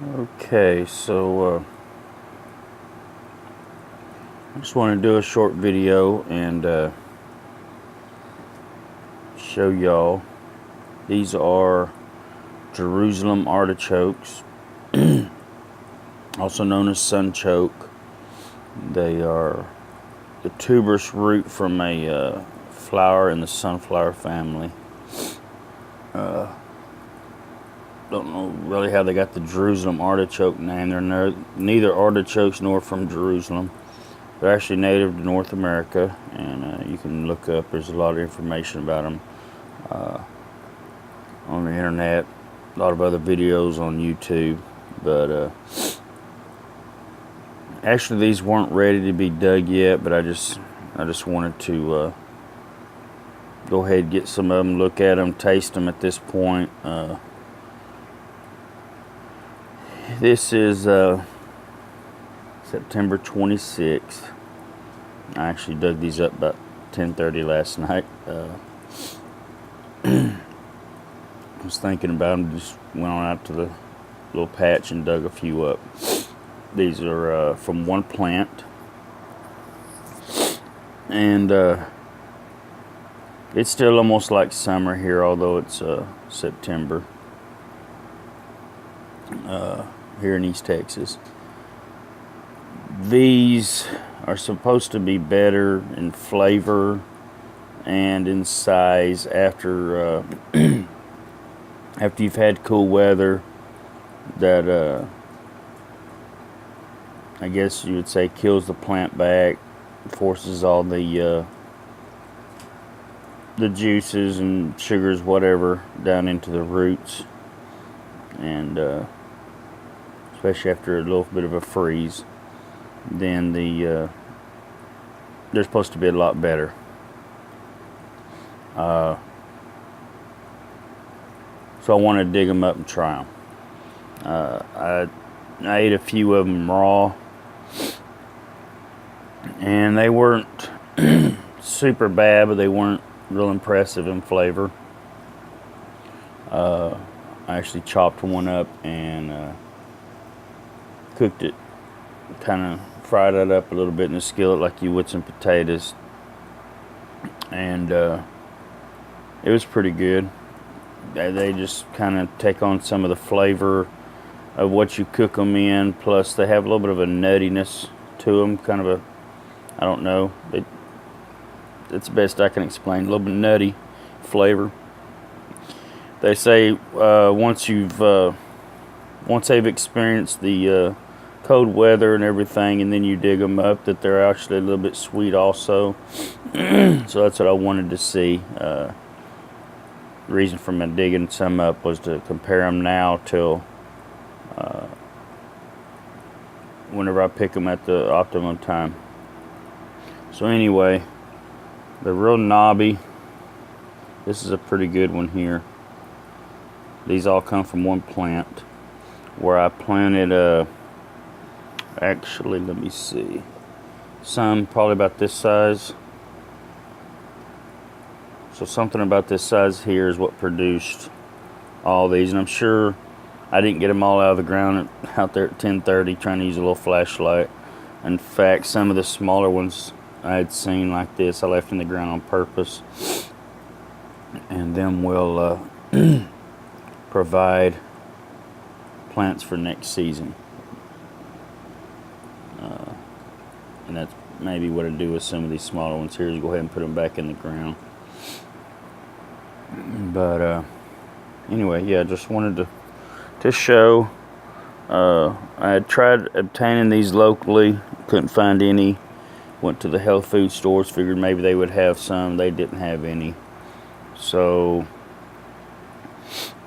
Okay, so I just want to do a short video and show y'all. These are Jerusalem Artichokes, also known as sunchoke. They are the tuberous root from a flower in the sunflower family. Don't know really how they got the Jerusalem artichoke name. They're neither artichokes nor from Jerusalem. They're actually native to North America, and you can look up. There's a lot of information about them on the internet. A lot of other videos on YouTube, but actually these weren't ready to be dug yet. But I just wanted to go ahead and get some of them, look at them, taste them at this point. This is September 26th. I actually dug these up about 10:30 last night. I was thinking about them, just went on out to the little patch and dug a few up. These are from one plant, and it's still almost like summer here, although it's September here in East Texas. These are supposed to be better in flavor and in size after after you've had cool weather that I guess you would say kills the plant back, forces all the juices and sugars, whatever, down into the roots, and especially after a little bit of a freeze, then they're supposed to be a lot better. So I want to dig them up and try them. I ate a few of them raw, and they weren't super bad, but they weren't real impressive in flavor. I actually chopped one up and cooked it, kind of fried it up a little bit in the skillet like you would some potatoes, and it was pretty good. They just kind of take on some of the flavor of what you cook them in, plus they have a little bit of a nuttiness to them, kind of a, I don't know, it's the best I can explain, a little bit nutty flavor. They say once they've experienced the cold weather and everything, and then you dig them up, that they're actually a little bit sweet also. So that's what I wanted to see. The reason for me digging some up was to compare them now till whenever I pick them at the optimum time. So anyway, they're real knobby. This is a pretty good one here. These all come from one plant where I planted actually, let me see, some probably about this size. So something about this size here is what produced all these, and I'm sure I didn't get them all out of the ground out there at 10:30 trying to use a little flashlight. In fact, some of the smaller ones I had seen like this I left in the ground on purpose, and them will provide plants for next season. And that's maybe what I do with some of these smaller ones here, is go ahead and put them back in the ground. But anyway, yeah, just wanted to show. I had tried obtaining these locally, couldn't find any. Went to the health food stores, figured maybe they would have some. They didn't have any. So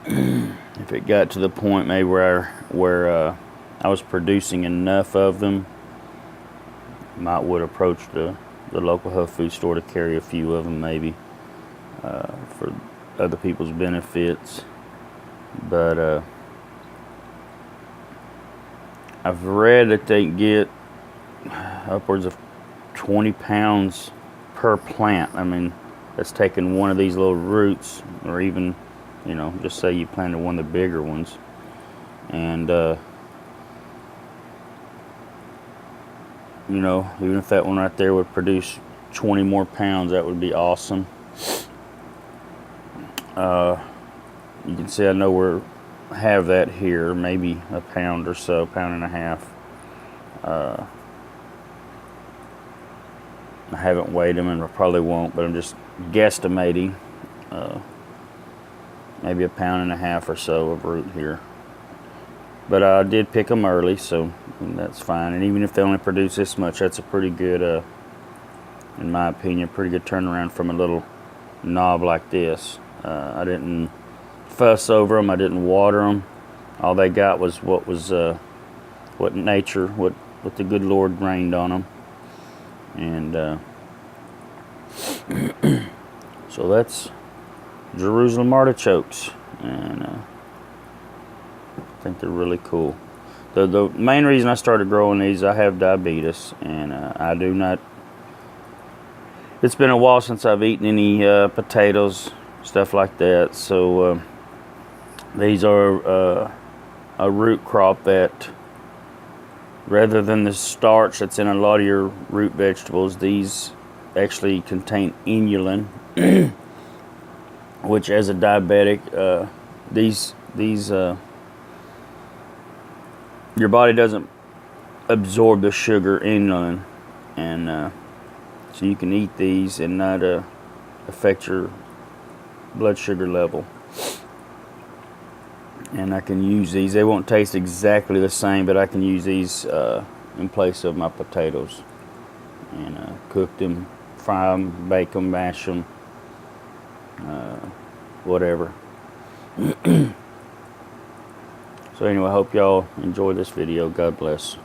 if it got to the point maybe where I was producing enough of them, would approach the local health food store to carry a few of them, maybe for other people's benefits. But I've read that they get upwards of 20 pounds per plant. I mean, that's taking one of these little roots, or even, just say you planted one of the bigger ones, and you know, even if that one right there would produce 20 more pounds, that would be awesome. You can see I know we have that here, maybe a pound or so, pound and a half. I haven't weighed them, and I probably won't, but I'm just guesstimating maybe a pound and a half or so of root here. But I did pick them early, so that's fine. And even if they only produce this much, that's a pretty good, in my opinion, pretty good turnaround from a little knob like this. I didn't fuss over them. I didn't water them. All they got was what nature, what the good Lord rained on them. And so that's Jerusalem Artichokes, and I think they're really cool. The main reason I started growing these, I have diabetes, and I do not. It's been a while since I've eaten any potatoes, stuff like that. So these are a root crop that, rather than the starch that's in a lot of your root vegetables, these actually contain inulin, which as a diabetic, these your body doesn't absorb the sugar inulin, and so you can eat these and not affect your blood sugar level. And I can use these. They won't taste exactly the same, but I can use these in place of my potatoes, and cook them, fry them, bake them, mash them, whatever. So anyway, I hope y'all enjoy this video. God bless.